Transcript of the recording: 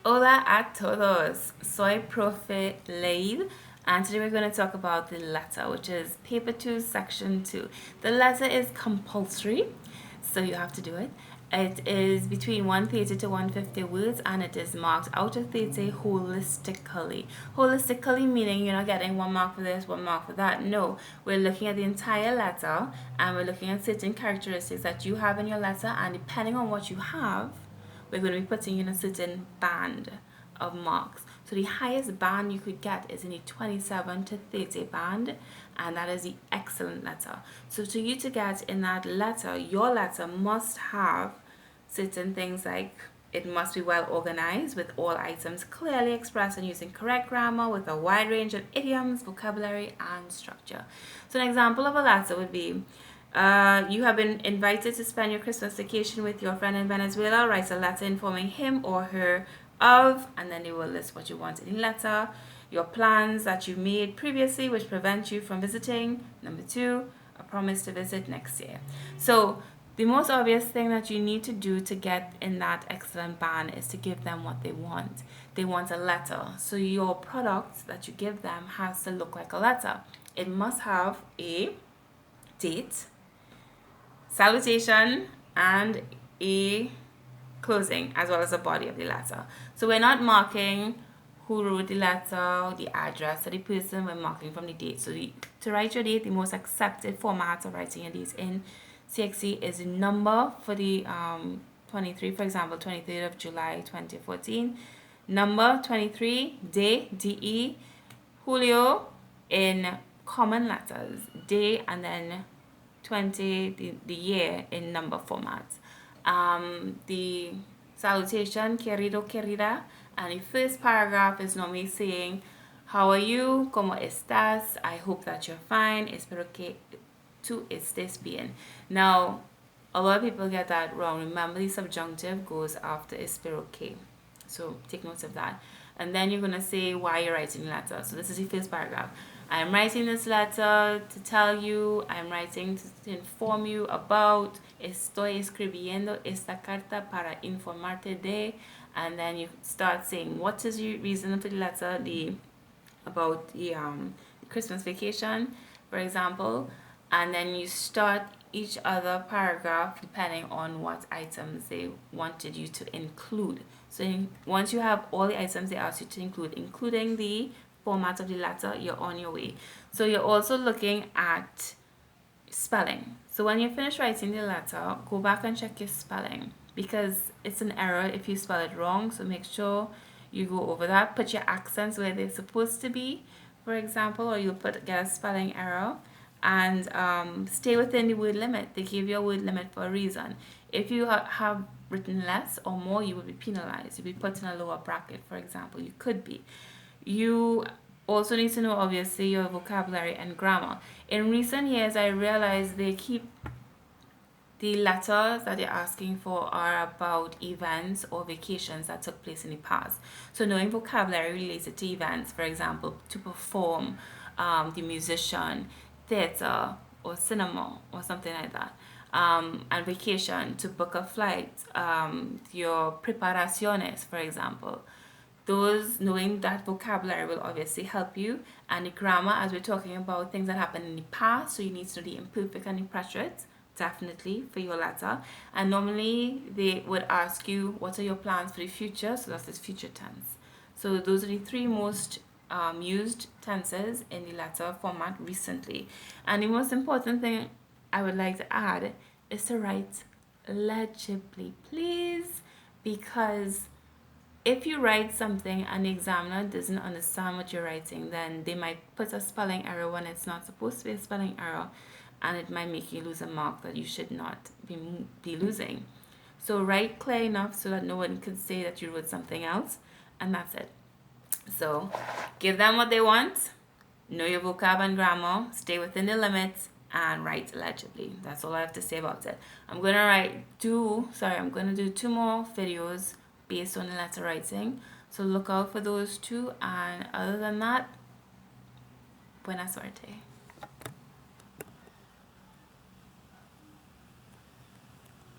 Hola a todos. Soy Profe Leid, and today we're going to talk about the letter, which is paper 2, section 2. The letter is compulsory, so you have to do it. It is between 130 to 150 words, and it is marked out of 30 holistically. Holistically meaning you're not getting 1 mark for this, 1 mark for that. No, we're looking at the entire letter, and we're looking at certain characteristics that you have in your letter, and depending on what you have, we're going to be putting in a certain band of marks. So the highest band you could get is in the 27 to 30 band, and that is the excellent letter. So to you to get in that letter, your letter must have certain things like it must be well organized with all items clearly expressed and using correct grammar with a wide range of idioms, vocabulary, and structure. So an example of a letter would be you have been invited to spend your Christmas vacation with your friend in Venezuela. Write a letter informing him or her of, and then they will list what you want in the letter. Your plans that you made previously which prevent you from visiting. Number 2, a promise to visit next year. So the most obvious thing that you need to do to get in that excellent band is to give them what they want. They want a letter. So your product that you give them has to look like a letter. It must have a date, salutation, and a closing, as well as the body of the letter. So we're not marking who wrote the letter, the address of the person, we're marking from the date. So to write your date, the most accepted format of writing your date in CXC is a number for the 23, for example, 23rd of July 2014. Number 23, day, DE, Julio, in common letters, day, and then 20, the year in number format. The salutation, querido, querida, and the first paragraph is normally saying, how are you? ¿Cómo estás? I hope that you're fine. Espero que tú estés bien. Now, a lot of people get that wrong. Remember, the subjunctive goes after espero que. So take note of that. And then you're going to say why you're writing the letter. So this is the first paragraph. I'm writing this letter to tell you, I'm writing to inform you about, estoy escribiendo esta carta para informarte de, and then you start saying what is your reason for the letter, about the Christmas vacation, for example, and then you start each other paragraph depending on what items they wanted you to include. So once you have all the items they asked you to include, including the format of the letter, you're on your way. So you're also looking at spelling. So when you finish writing the letter, go back and check your spelling, because it's an error if you spell it wrong. So make sure you go over that, put your accents where they're supposed to be, for example, or you'll get a spelling error, and stay within the word limit. They give you a word limit for a reason. If you have written less or more, you will be penalized. You'll be put in a lower bracket, for example. You could be. You also need to know, obviously, your vocabulary and grammar. In recent years, I realized they keep the letters that they're asking for are about events or vacations that took place in the past. So knowing vocabulary related to events, for example, to perform, the musician, theater, or cinema, or something like that. And vacation, to book a flight, your preparaciones, for example. Knowing that vocabulary will obviously help you. And the grammar, as we're talking about things that happened in the past, so you need to know the imperfect and the preterite, definitely, for your letter. And normally they would ask you, what are your plans for the future? So that's this future tense. So those are the 3 most used tenses in the letter format recently. And the most important thing I would like to add is to write legibly, please, because if you write something and the examiner doesn't understand what you're writing, then they might put a spelling error when it's not supposed to be a spelling error, and it might make you lose a mark that you should not be losing. So write clear enough so that no one can say that you wrote something else, and that's it. So give them what they want, know your vocab and grammar, stay within the limits, and write legibly. That's all I have to say about it. I'm going to do 2 more videos based on letter writing, so look out for those 2, and other than that, buena suerte.